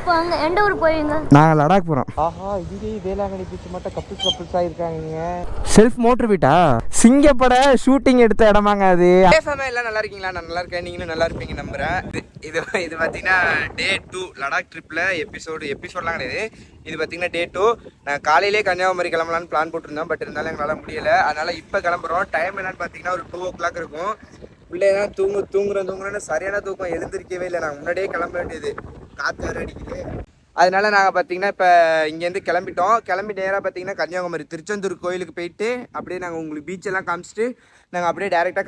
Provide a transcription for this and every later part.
இப்போ அங்கே எந்த ஊர் போவீங்க? நாங்கள் லடாக் போகிறோம். ஆஹா, இதுவே வேளாங்கண்ணி பீச் மட்டும் கப்புள்ஸாக இருக்காங்க. செல்ஃப் மோட்டர் வீட்டா? சிங்கப்பட ஷூட்டிங் எடுத்த இடமாங்க அது. எல்லாம் நல்லா இருக்கீங்களா? நான் நல்லா இருக்கேன், நீங்களும் நல்லா இருப்பீங்க நம்புகிறேன். இது பார்த்தீங்கன்னா டே 2 லடாக் ட்ரிப்பில் எபிசோட்லாம் கிடையாது. இது பார்த்தீங்கன்னா டே 2. நான் காலையிலே கன்னியாகுமரி கிளம்பலான்னு பிளான் போட்டிருந்தேன். பட் இருந்தாலும் எங்களால் முடியலை. அதனால் இப்போ கிளம்புறோம். டைம் என்னன்னு பார்த்தீங்கன்னா ஒரு 2 o'clock இருக்கும். பிள்ளைதான் தூங்குறேன்னு சரியான தூக்கம், எழுந்திருக்கவே இல்லை. நாங்கள் முன்னாடியே கிளம்ப வேண்டியது, காற்று வேறு அடிக்குது. அதனால நாங்கள் பார்த்தீங்கன்னா இப்போ இங்கேருந்து கிளம்பி நேராக பார்த்தீங்கன்னா கன்னியாகுமரி திருச்செந்தூர் கோயிலுக்கு போயிட்டு அப்படியே நாங்கள் உங்களுக்கு பீச்செல்லாம் காமிச்சிட்டு நாங்கள் அப்படியே டேரெக்டாக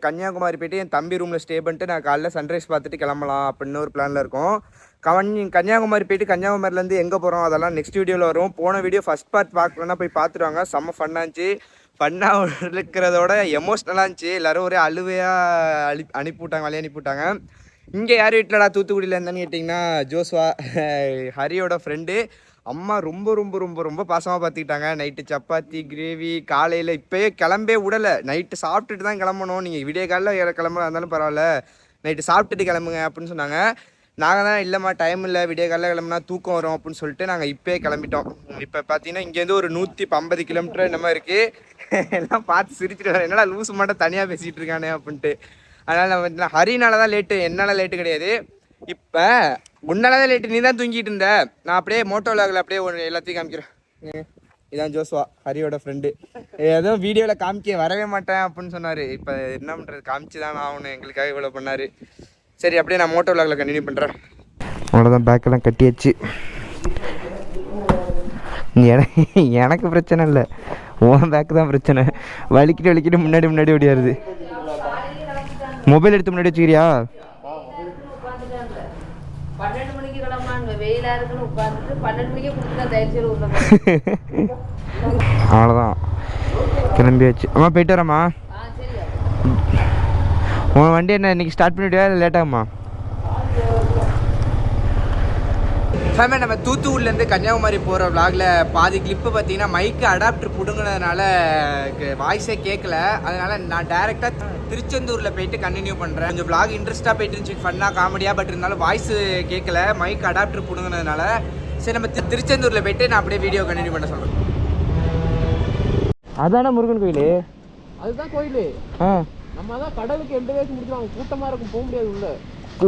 கன்னியாகுமரி போயிட்டு என் தம்பி ரூமில் ஸ்டே பண்ணிட்டு நான் காலைல சன்ரைஸ் பார்த்துட்டு கிளம்பலாம் அப்படின்னு ஒரு பிளானில் இருக்கோம். கன்னியாகுமரி போயிட்டு கன்னியாகுமரிலேருந்து எங்கே போகிறோம் அதெல்லாம் நெக்ஸ்ட் வீடியோவில் வரும். போன வீடியோ ஃபஸ்ட் பார்ட் பார்க்கலன்னா போய் பார்த்துருவாங்க. செம்ம ஃபன்னாச்சு. ஃபன்னாக இருக்கிறதோட எமோஷ்னலாக இருந்துச்சு. எல்லோரும் ஒரே அழுவையாக அனுப்பிவிட்டாங்க. இங்கே யார் வீட்டிலடா தூத்துக்குடியில் இருந்தான்னு கேட்டிங்கன்னா ஜோஸ்வா, ஹரியோட ஃப்ரெண்டு. அம்மா ரொம்ப ரொம்ப ரொம்ப ரொம்ப பாசமாக பார்த்துக்கிட்டாங்க. நைட்டு சப்பாத்தி கிரேவி காலையில் இப்போயே கிளம்பே விடலை. நைட்டு சாப்பிட்டுட்டு தான் கிளம்பணும். நீங்கள் விடிய காலையில் கிளம்புறா இருந்தாலும் பரவாயில்ல, நைட்டு சாப்பிட்டுட்டு கிளம்புங்க அப்படின்னு சொன்னாங்க. நாங்கள் தான் இல்லைம்மா டைம் இல்லை, விடிய காலையில் கிளம்புனா தூக்கம் வரும் அப்படின்னு சொல்லிட்டு நாங்கள் இப்போயே கிளம்பிட்டோம். இப்போ பார்த்தீங்கன்னா இங்கேருந்து ஒரு 150 கிலோமீட்டர் இந்த மாதிரி இருக்குது. எல்லாம் பார்த்து சிரிச்சுட்டு வரேன், என்னடா லூசு மட்டும் தனியாக பேசிகிட்டு இருக்கானே அப்படின்ட்டு. அதனால் நம்ம ஹரினால தான் லேட்டு, என்னால் லேட்டு கிடையாது. இப்போ உன்னால தான் லேட்டு, நீ தான் தூங்கிட்டு இருந்த. நான் அப்படியே மோட்டோவில் அப்படியே எல்லாத்தையும் காமிக்கிறேன். இதான் ஜோஸ்வா, ஹரியோட ஃப்ரெண்டு. ஏதோ வீடியோவில் காமிக்க வரவே மாட்டேன் அப்படின்னு சொன்னார். இப்போ என்ன பண்ணுறது, காமிச்சு தான் ஆகணும், எங்களுக்காக இவ்வளோ பண்ணார். சரி அப்படியே நான் மோட்டோ விலாகில் கண்டினியூ பண்ணுறேன். அவ்வளோதான், பேக்கெல்லாம் கட்டியாச்சு. எனக்கு பிரச்சனை இல்லை, உன் பேக்கு தான் பிரச்சனை. வலிக்கிட்டு முன்னாடி ஓடியாருது. மொபைல் எடுத்து முன்னாடி வச்சுக்கிறியா? அவ்வளோதான், கிளம்பியாச்சு. அம்மா போயிட்டு வரேம்மா. உன் வண்டி என்ன இன்னைக்கு ஸ்டார்ட் பண்ணிவிட்டியா இல்லை லேட்டாகுமா? ஃபேமே நம்ம தூத்துக்குடிலேருந்து கன்னியாகுமரி போகிற விலாகில் பாதி கிளிப்பு பார்த்தீங்கன்னா மைக்கு அடாப்டர் பிடுங்கினதுனால வாய்ஸே கேட்கல. அதனால் நான் டேரெக்டாக திருச்செந்தூரில் போயிட்டு கண்டினியூ பண்ணுறேன். கொஞ்சம் விலாக் இன்ட்ரெஸ்ட்டாக போயிட்டு இருந்துச்சு, ஃபன்னாக காமெடியாக. பட் இருந்தாலும் வாய்ஸு கேட்கல, மைக் அடாப்டர் பிடுங்கினதுனால. சரி நம்ம திருச்செந்தூரில் போயிட்டு நான் அப்படியே வீடியோ கண்டினியூ பண்ண சொல்கிறேன். அதான முருகன் கோயில்? அதுதான் கோயில். நம்ம தான் கடலுக்கு 2 வயசு முடிச்சுருவாங்க, கூட்டமாக இருக்கும், போக முடியாது உள்ள.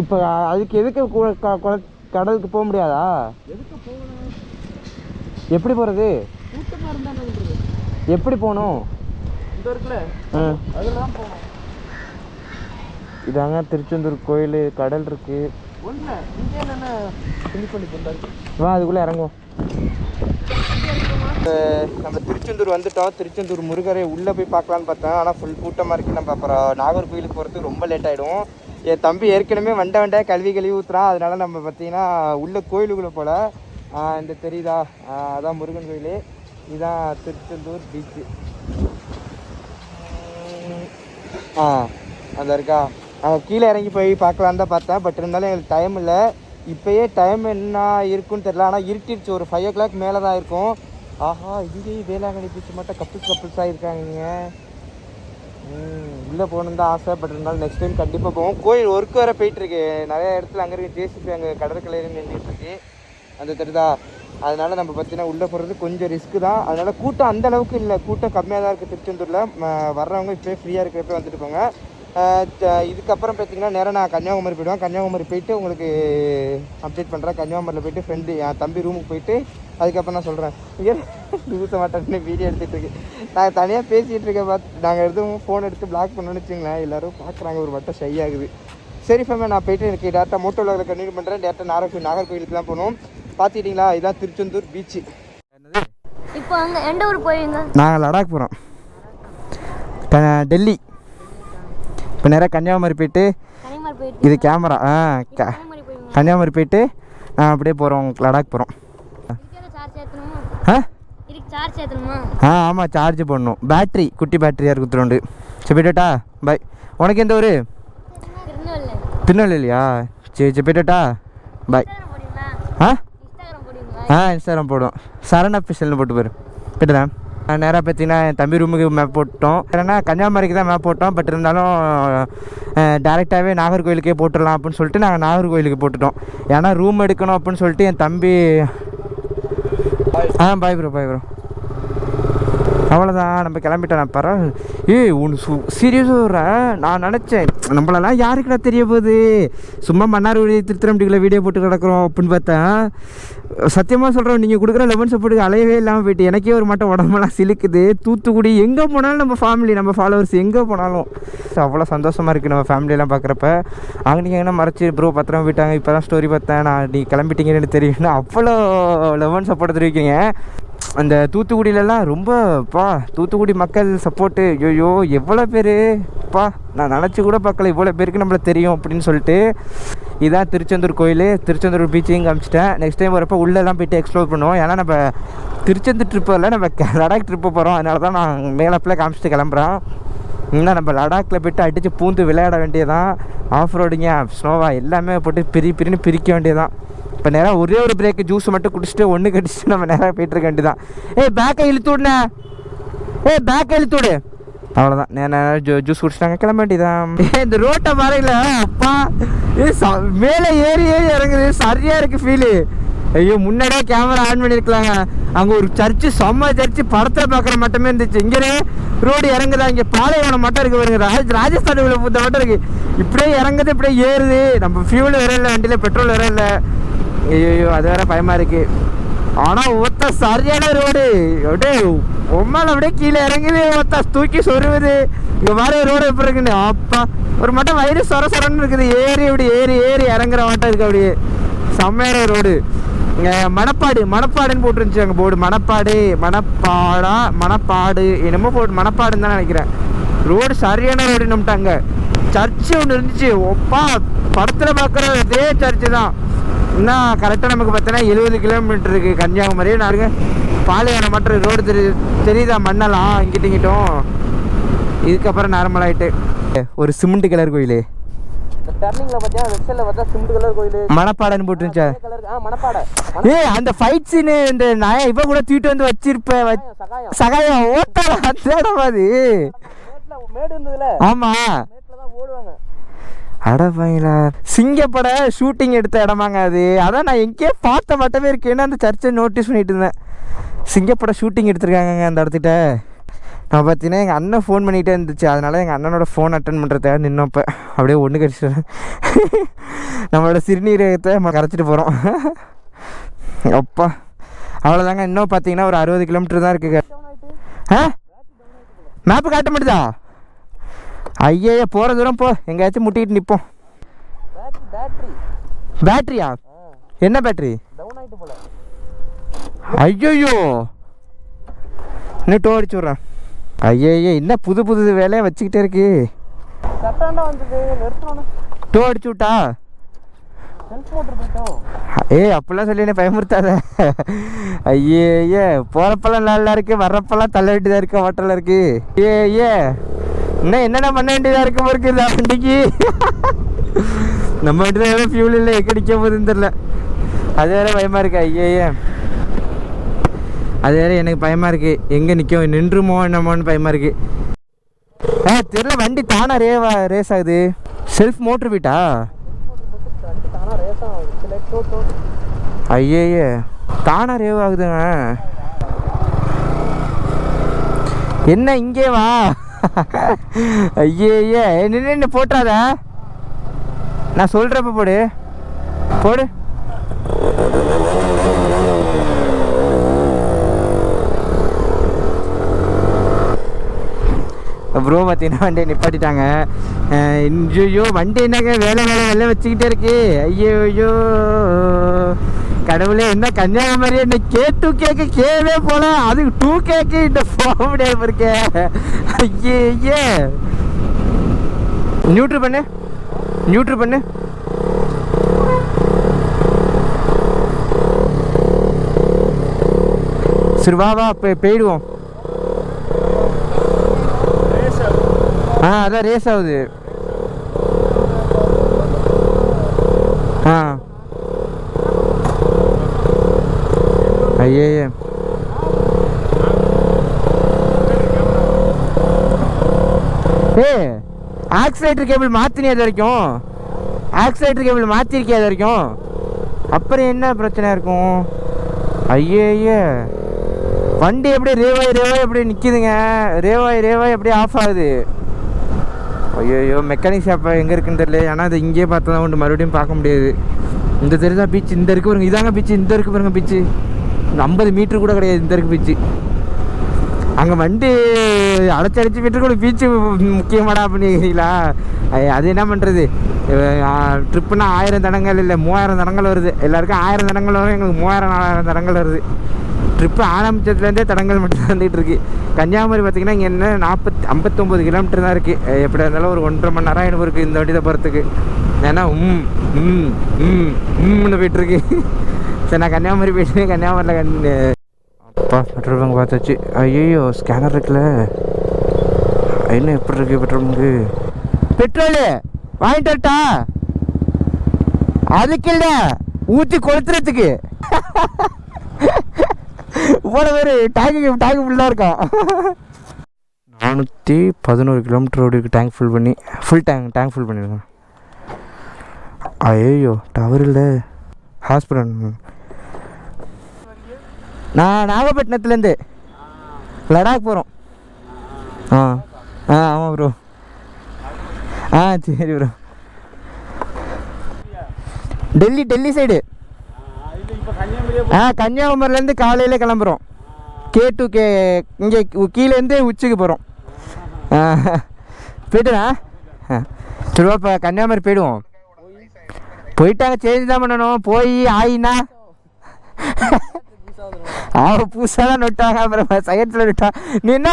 இப்போ அதுக்கு எதுக்கு கடலுக்கு போக முடியாதா? எதுக்கு போகணும்? எப்படி போகிறது? கூட்டமாக இருந்தால் எப்படி போகணும்? இந்த இருக்குல்ல, அதில் தான் போகணும். இதாங்க திருச்செந்தூர் கோயில், கடல் இருக்கு. ஒன்று இங்கே என்னென்ன பண்ணி போட்டாரு. வா அதுக்குள்ளே இறங்குவோம். நம்ம திருச்செந்தூர் வந்துட்டோம். திருச்செந்தூர் முருகரை உள்ளே போய் பார்க்கலான்னு பார்த்தேன், ஆனால் ஃபுல் கூட்டமாக இருக்குது. நம்ம அப்புறம் நாகர்கோயிலுக்கு போகிறதுக்கு ரொம்ப லேட் ஆகிடும். என் தம்பி ஏற்கனவே வண்டை கழுவி ஊற்றுறான். அதனால் நம்ம பார்த்தீங்கன்னா உள்ள கோயிலுக்குள்ளே போல். இந்த தெரியுதா, அதான் முருகன் கோயில், இதுதான் திருச்செந்தூர் பீச்சு. அந்த இருக்கா, நாங்கள் கீழே இறங்கி போய் பார்க்கலான்னு தான் பார்த்தேன். பட் இருந்தாலும் எங்களுக்கு டைம் இல்லை. இப்போயே டைம் என்ன இருக்குன்னு தெரில, ஆனால் இருட்டிடுச்சு. ஒரு 5 o'clock மேலே தான் இருக்கும். ஆஹா, இதுவே வேளாங்கண்ணி பீச் மட்டும் கப்புள்ஸாக இருக்காங்க. உள்ளே போகணுன்னு தான் ஆசை. பட் இருந்தாலும் நெக்ஸ்ட் டைம் கண்டிப்பாக போவோம். கோயில் ஒர்க் வேறு போயிட்டுருக்கு நிறைய இடத்துல. அங்கே இருக்க ஜேசிபி அங்கே கடற்கரையில் நின்றுட்டுருக்கு, அந்த தெரியுதா. அதனால் நம்ம பார்த்தீங்கன்னா உள்ளே போகிறது கொஞ்சம் ரிஸ்க்கு தான். அதனால் கூட்டம் அந்த அளவுக்கு இல்லை, கூட்டம் கம்மியாக தான் இருக்குது திருச்செந்தூரில். வர்றவங்க இப்போயே ஃப்ரீயாக இருக்கிறப்ப வந்துட்டு போங்க. இதுக்கப்புறம் பார்த்தீங்கன்னா நேராக நான் கன்னியாகுமரி போய்டுவேன். கன்னியாகுமரி போயிட்டு உங்களுக்கு அப்டேட் பண்ணுறேன். கன்னியாகுமரியில் போய்ட்டு ஃப்ரெண்டு என் தம்பி ரூமுக்கு போயிட்டு அதுக்கப்புறம் நான் சொல்கிறேன். யூஸ மாட்டேன்னு வீடியோ எடுத்துகிட்டு இருக்கு. நான் தனியாக பேசிகிட்டு இருக்கேன். நாங்கள் எதுவும் ஃபோன் எடுத்து பிளாக் பண்ணணும்னு வச்சுங்களேன், எல்லோரும் பார்க்குறாங்க, ஒரு வட்டம் ஷை ஆகுது. சரி ஃபேமே, நான் போய்ட்டு எனக்கு டேரெக்டாக மோட்டோ விலாகில் கண்டினியூ பண்ணுறேன். டேரெக்டாக நாகர்கோயிலுக்கு தான் போகணும். பார்த்துக்கிட்டிங்களா, இதுதான் திருச்செந்தூர் பீச்சு. இப்போ அங்கே எந்த ஊர் போவீங்க? நாங்கள் லடாக் போகிறோம், டெல்லி. இப்போ நேராக கன்னியாகுமரி போயிட்டு இது கேமரா கன்னியாகுமரி போயிட்டு அப்படியே போகிறோம், லடாக் போகிறோம். ஆமாம், சார்ஜ் பண்ணணும். பேட்ரி குட்டி பேட்டரியாக இருக்குதுண்டு. சரி போய்ட்டா, பாய். உனக்கு எந்த ஊர்? திருநெல்வேலியா? சரி போய்ட்டா, பாய். இன்ஸ்டாகிராம் போடும், சரண் அஃபிஷியல்னு போட்டு போயிரு. போய்ட்டுதான். நேராக பார்த்தீங்கன்னா என் தம்பி ரூமுக்கு மேப் போட்டோம். ஏன்னா கன்னியாகுமரிக்கு தான் மேப் போட்டோம். பட் இருந்தாலும் டேரெக்டாகவே நாகர்கோவிலுக்கே போட்டுடலாம் அப்படின்னு சொல்லிட்டு நாங்கள் நாகர்கோவிலுக்கு போட்டுட்டோம். ஏன்னா ரூம் எடுக்கணும் அப்படின்னு சொல்லிட்டு என் தம்பி பாய் ப்ரோ அவ்வளோதான் நம்ம கிளம்பிட்டோம். நான் பரவாயில்ல ஒன்று சீரியஸாக வர்றேன். நான் நினச்சேன் நம்மளெல்லாம் யாருக்குடா தெரிய போகுது, சும்மா மன்னார்குடி திருத்திரம்பட்டிக்குள்ள வீடியோ போட்டு கிடக்குறோம் அப்படின்னு பார்த்தேன். சத்தியமாக சொல்கிறோம், நீங்கள் கொடுக்குற லெமன் சப்போர்ட்டுக்கு அலையவே இல்லாமல் போயிட்டு எனக்கே ஒரு மட்டும் உடம்பெல்லாம் சிலுக்குது. தூத்துக்குடி எங்கே போனாலும் நம்ம ஃபேமிலி நம்ம ஃபாலோவர்ஸ் எங்கே போனாலும் அவ்வளோ சந்தோஷமாக இருக்குது நம்ம ஃபேமிலியெல்லாம் பார்க்குறப்ப. அங்கே நீங்கள் என்ன மறைச்சி ப்ரோ பத்திரம் போயிட்டாங்க, இப்போ தான் ஸ்டோரி பார்த்தேன் நான், நீ கிளம்பிட்டீங்கன்னு தெரியும்னா அவ்வளோ லெமன் சப்போர்ட் தெரிவிக்கிறீங்க. அந்த தூத்துக்குடியிலலாம் ரொம்பப்பா தூத்துக்குடி மக்கள் சப்போர்ட்டு ஐயோ எவ்வளோ பேருப்பா, நான் நினச்சி கூட பார்க்கல இவ்வளோ பேருக்கு நம்மளை தெரியும் அப்படின்னு சொல்லிட்டு. இதான் திருச்செந்தூர் கோயில், திருச்செந்தூர் பீச்சையும் காமிச்சிட்டேன். நெக்ஸ்ட் டைம் வரப்போ உள்ளெல்லாம் போய்ட்டு எக்ஸ்ப்ளோர் பண்ணுவோம். ஏன்னா நம்ம திருச்செந்தூர் ட்ரிப்பு இல்லை, நம்ம லடாக் ட்ரிப்பு போகிறோம். அதனால தான் நான் மேலப்பில் காமிச்சிட்டு கிளம்புறேன். இன்னும் நம்ம லடாக்கில் போய்ட்டு அடித்து பூந்து விளையாட வேண்டியதான். ஆஃப் ரோடிங்க ஸ்னோவா எல்லாமே போட்டு பிரின்னு பிரிக்க வேண்டியதான். இப்போ நேராக ஒரே ஒரு பிரேக்கு ஜூஸ் மட்டும் குடிச்சிட்டு ஒன்று கடிச்சிட்டு நம்ம நேராக போயிட்டுருக்க வேண்டியதான். பேக்கை இழுத்து விடுண்ணே, பேக்கை இழுத்து விடு. அவ்வளோதான், நேரம் ஜூஸ் குடிச்சிட்டாங்க கிளம்ப வேண்டியதான். இந்த ரோட்டை பாருங்கள அப்பா, மேலே ஏறி இறங்குது, சரியாக இருக்குது ஃபீலு. ஐயோ முன்னாடியே கேமரா ஆன் பண்ணியிருக்கலாங்க. அங்கே ஒரு சர்ச்சு, செம்ம சர்ச்சு, படத்தில் பார்க்குற மட்டுமே இருந்துச்சு. இங்கே ரோடு இறங்குதா, இங்கே பாலைவனம் மட்டும் இருக்குது பாருங்க, ராஜஸ்தான் உள்ள புத்த மட்டும் இருக்குது. இப்படியே இறங்குது, இப்படியே ஏறுது. நம்ம ஃபியூல் வேற இல்லை, வண்டியில் பெட்ரோல் வேற இல்லை. ஐயோ அது வேற பயமாக இருக்குது. ஆனால் ஒத்த சரியான ரோடு, அப்படியே உம்மால் அப்படியே கீழே இறங்குது, ஒத்த தூக்கி சொருவுது. இங்கே மாதிரி ரோடு எப்படி இருக்குன்னு அப்பா, ஒரு மட்டும் வயிறு சொரன்னு இருக்குது. ஏறி இப்படி ஏறி இறங்குற மாட்டம் இருக்குது. அப்படியே செம்மையான ரோடு. இங்கே மணப்பாடுன்னு போட்டுருந்துச்சு அங்கே போர்டு. மணப்பாடு என்னமோ போட்டு மணப்பாடுன்னு தான் நினைக்கிறேன். ரோடு சரியான ரோடு நம்பிட்டாங்க. சர்ச்சு ஒன்று இருந்துச்சு, ஒப்பா படத்தில் பார்க்குற இதே சர்ச்சு தான். இன்னும் கரெக்டாக நமக்கு பார்த்தோன்னா 70 கிலோமீட்டர் இருக்குது கன்னியாகுமரி. நாருங்க பாலைவனம் மட்டும் ரோடு தெரியுதா, மண்ணெல்லாம் இங்கிட்டும். இதுக்கப்புறம் நார்மல் ஆகிட்டு ஒரு சிமெண்ட் கலர் கோயில். டர்னிங்ல பாத்தியா வெப்சைட்ல பார்த்தா சிமெண்ட் கலர் கோயில் மணப்பாடன்னு போட்டுருந்துச்சா? மணப்பாடை. அந்த ஃபைட் சீனு இந்த நான் இவ கூட தூக்கிட்டு வந்து வச்சிருப்பேன். சகாயம் ஓட்டாது மேடு இருந்ததுல. ஆமா மேட்ல தான் ஓடுவாங்க. அடப்பாங்களா, சிங்கப்பட ஷூட்டிங் எடுத்த இடமாங்க அது. அதான் நான் எங்கேயே பார்த்த மட்டுமே இருக்கேன்னு அந்த சர்ச்சை நோட்டீஸ் பண்ணிட்டு இருந்தேன். சிங்கப்பட ஷூட்டிங் எடுத்திருக்காங்க அந்த இடத்துக்கிட்ட. நான் பார்த்தீங்கன்னா எங்கள் அண்ணன் ஃபோன் பண்ணிகிட்டே இருந்துச்சு. அதனால் எங்கள் அண்ணனோட ஃபோன் அட்டன் பண்ணுறதுக்காக நின்னப்போ அப்படியே ஒன்று கடிச்சிட்டேன். நம்மளோட சிறுநீரகத்தை நம்ம கரைச்சிட்டு போகிறோம். அப்பா அவ்வளோதாங்க. இன்னும் பார்த்தீங்கன்னா ஒரு 60 கிலோமீட்டர் தான் இருக்குங்க. மேப்பு காட்ட மாட்டுதா? ஐயா போகிற தூரம் போ, எங்கேயாச்சும் முட்டிக்கிட்டு நிற்போம். பேட்ரியா? என்ன பேட்ரி? ஐயோ இன்னும் டோ அடிச்சு விட்றேன். ஐயே என்ன புது வேலையை வச்சுக்கிட்டே இருக்கு. டோ அடிச்சு விட்டா? அப்படிலாம் சொல்லி என்ன பயமுறுத்தாத. ஐயே போகிறப்பெல்லாம் நல்லா இருக்கு, வர்றப்பெல்லாம் தள்ள வேண்டியதாக இருக்கு, ஹோட்டலில் இருக்கு. இன்னும் என்னென்ன பண்ண வேண்டியதாக இருக்க போருக்கு இந்த வண்டிக்கு. நம்ம வண்டி தான் ஃபியூல் இல்லை, எங்கே நிற்க போகுதுன்னு தெரில. அது வேற பயமாக இருக்கு. ஐயே அது வேற எனக்கு பயமாக இருக்குது, எங்கே நின்றுமோ என்னமோன்னு பயமாக இருக்குது. தெரியல, வண்டி தானா ரேஸ் ஆகுது. செல்ஃப் மோட்ரு வீட்டா? ஐயே தானா ரேவ் ஆகுதுங்க. என்ன இங்கே வா. ஐயே நின்று போட்டாத, நான் சொல்கிறப்ப போடு. ப்ரோ பார்த்தீங்கன்னா வண்டியை நிப்பாட்டிட்டாங்க. ஐயோ வண்டி என்னங்க வேலை வச்சுக்கிட்டே இருக்கு. ஐயோ கடவுளே, என்ன கன்னியாகுமரி என்ன K2 கேக்கு கேவே போல, அதுக்கு 2 கேக்கு இந்த போக முடியாது இருக்கே. ஐயே நியூட்ரு பண்ணு. சரி வா போயிடுவோம். அதான் ரேஸ் ஆகுது. ஐயே ஆக்சிலேட்டர் கேபிள் மாற்றினே அது வரைக்கும் ஆக்சிலேட்டர் கேபிள் மாற்றிருக்கே அது வரைக்கும் அப்புறம் என்ன பிரச்சனை இருக்கும் ஐயே வண்டி எப்படி ரேவாய் எப்படி நிற்கிதுங்க ரேவாய் எப்படி ஆஃப் ஆகுது ஐயோ மெக்கானிக் ஷாப் எங்கே இருக்குன்னு தெரியல ஆனால் அது இங்கேயே பார்த்தா தான் உண்டு மறுபடியும் பார்க்க முடியாது இந்த தெரு தான் பீச் இந்த இருக்கு பாருங்க இதாங்க பீச்சு இந்த இருக்கு பாருங்க பீச்சு 50 மீட்ரு கூட கிடையாது இந்த இருக்கு பீச்சு அங்கே வண்டி அடைச்சி மீட்டர் கூட பீச்சு முக்கியமாடா அப்படிங்களா அது என்ன பண்ணுறது ட்ரிப்புனா 1000 தடங்கள் இல்லை 3000 தடங்கள் வருது எல்லாருக்கும் 1000 தடங்கள் வரும் எங்களுக்கு 3000-4000 தடங்கள் வருது ட்ரிப்பு ஆரம்பித்ததுலேருந்தே தடங்கள் மட்டும் வந்துட்டு இருக்கு கன்னியாகுமரி பார்த்திங்கன்னா இங்கே என்ன 59 கிலோமீட்டர் தான் இருக்குது எப்படியா இருந்தாலும் ஒரு 1.5 மணி நேரம் எனக்கு இருக்குது இந்த வண்டியை போகிறதுக்கு ஏன்னா போயிட்டுருக்கு சரி நான் கன்னியாகுமரி போயிட்டு கன்னியாகுமரியில் அப்பா பெட்ரோல் பங்க் பார்த்தாச்சு ஐயோ ஸ்கேனர் இருக்குல்ல என்ன எப்படி இருக்குது பெட்ரோல் பங்கு பெட்ரோலு வாங்கிட்டு வரட்டா அதுக்கு இல்லை ஊற்றி கொளுத்துறதுக்கு போன பேர் டேங்கு ஃபுல்லாக இருக்கான் 411 கிலோமீட்டர் ரோடுக்கு டேங்க் ஃபுல் பண்ணி டேங்க் ஃபுல் பண்ணியிருக்கேன் ஐயோ டவர் இல்லை ஹாஸ்பிட்டல் நான் நாகப்பட்டினத்துலேருந்து லடாக் போகிறோம் ஆமாம் ப்ரோ சரி ப்ரோ டெல்லி சைடு கன்னியாகுமரியிலேருந்து காலையில் கிளம்புறோம் K2 இங்கே கீழேருந்து உச்சிக்கு போகிறோம் போய்ட்டுண்ணா சரி இப்போ கன்னியாகுமரி போயிடுவோம் போயிட்டாங்க சேஞ்ச் தான் பண்ணணும் போய் ஆயினா புதுசாக தான் நொட்டாங்க அப்புறம் செகண்ட்ஸில் நொட்டா நீ என்ன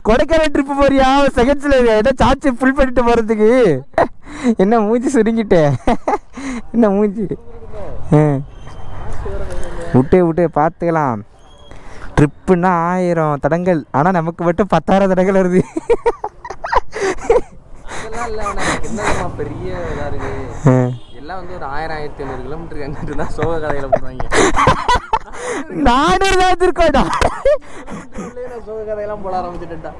கொடைக்கானல் ட்ரிப்பு போறியா செகண்ட்ஸில் ஏதோ சார்ஜ் ஃபுல் பண்ணிட்டு போகிறதுக்கு என்ன மூஞ்சி சுருங்கிட்டே என்ன மூஞ்சி விட்டு பார்த்துக்கலாம் ட்ரிப்புன்னா 1000 தடங்கள் ஆனால் நமக்கு மட்டும் 10,000 தடங்கள் வருது பெரிய இதாக இருக்கு எல்லாம் வந்து ஒரு 1000-1500 கிலோமீட்டருக்கு எங்கிட்டு தான் சோக கதைகளை பண்ணுவாங்க 400 இருக்கோடா சோக கதையெல்லாம் போட ஆரம்பிச்சுட்டா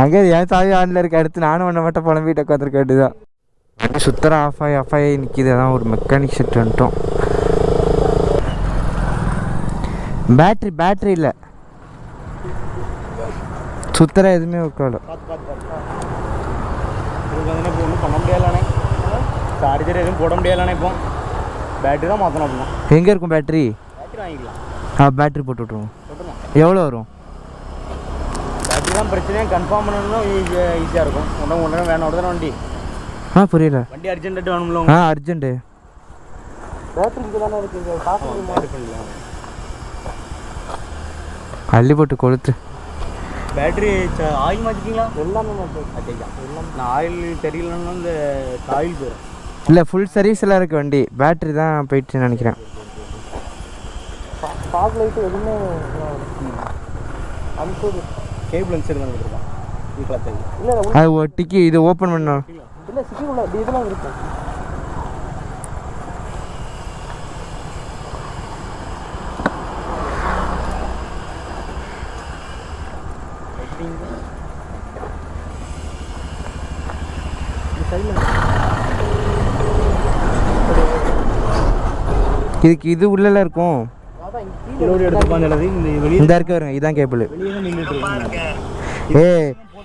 அங்கே ஏன் சாவி ஆனில் இருக்க அடுத்து நானும் ஒன்றை மட்டும் புலம்பிட்டு உட்காந்துருக்க வேண்டியதான் வண்டி சுத்தரம் ஆஃப் ஆகி நிற்கிது அதான் ஒரு மெக்கானிக் செட் வந்துட்டோம் பேட்ரி இல்லை சுத்தரம் எதுவுமே உட்கால ஒன்றும் பண்ண முடியலானே சார்ஜர் எதுவும் போட முடியலானே இப்போ பேட்டரி தான் மாற்றணும் அப்படின்னா எங்கே இருக்கும் பேட்ரி வாங்கிக்கலாம் பேட்ரி போட்டு விட்ருவோம் எவ்வளோ வரும் பேட்டரி தான் பிரச்சனையாக கன்ஃபார்ம் பண்ணணும் ஈஸியாக இருக்கும் ஒன்றரை வேணும் உடனே வண்டி புரியல வண்டி அர்ஜென்ட்டு வேணும்ல அர்ஜென்ட்டு பேட்டரி இங்கே தானே இருக்குது பண்ணலாம் அள்ளி போட்டு கொளுத்து பேட்டரி ஆயில் மாற்றிட்டீங்களா எல்லாமே மாற்றேன் நான் ஆயில் தெரியலன்னு இந்த ஆயில் போயிடும் இல்லை ஃபுல் சர்வீஸில் இருக்குது வண்டி பேட்ரி தான் போயிடுச்சுன்னு நினைக்கிறேன் ஃபாக் லைட்டு எதுவுமே அனுப்பிச்சு கேபிள் அனுப்பிச்சு தான் கொடுத்துருக்கான் இல்லை அது ஒட்டிக்கு இது ஓப்பன் பண்ணோம் இல்லை சிட்டி உள்ள இதெல்லாம் இருக்கும் இதுக்கு இது உள்ளல இருக்கும் இந்த இருக்கு வருங்க இதான் கேபிள்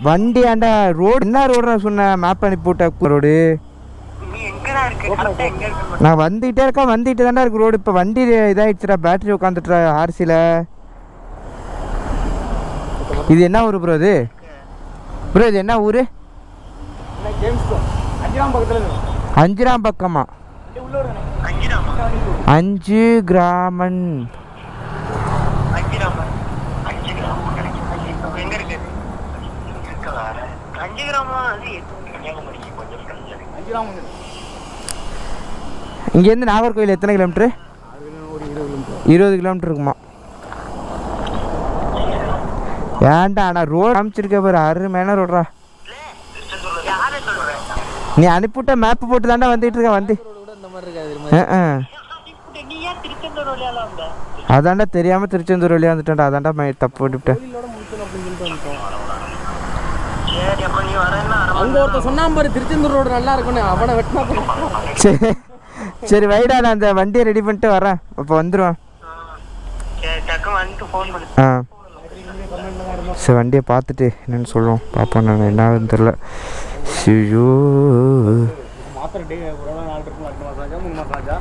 வண்டி ஆண்டா ரோடு என்ன ரோடு சொன்ன மேப் அனுப்பி போட்ட ரோடு நான் வந்துகிட்டே தாண்டா இருக்கு ரோடு இப்போ வண்டி இதாகிடுச்சுடா பேட்டரி உட்காந்துட்டா ஆர்சியில் இது என்ன ஊர் ப்ரோ இது என்ன ஊர் அஞ்சிராம் பக்கமா 5 கிராமன் இங்கேருந்து நாகர்கோவில் எத்தனை கிலோமீட்டரு 20 கிலோமீட்டர் இருக்குமா ஏன்டா ஆனால் ரோடு அமைச்சிருக்க பாரு அருமையான ரோடுறா நீ அனுப்பிவிட்ட மேப்பு போட்டு தாண்டா வந்துட்டு இருக்க வந்து அதாண்டா தெரியாம திருச்செந்தூர் வழியா வந்துட்டேன்டா அதாண்டா தப்பு போட்டுவிட்டேன் அங்கே ஒருத்தர் சொன்னான் பாரு திருச்செந்தூர் ரோடு நல்லா இருக்குன்னு அவனை வெட்டினா சரி சரி வைடா, நான் அந்த வண்டியை ரெடி பண்ணிட்டு வரேன், அப்போ வந்துடுவேன். ஆ சரி, வண்டியை பார்த்துட்டு என்னென்னு சொல்லுவோம், பார்ப்போம். நான் என்ன ஆகுதுன்னு தெரில. ஐயோ மாத்திரை டே ஒரு நாள் 4 மாதம் ஆச்சா 3 மாதம் ஆச்சா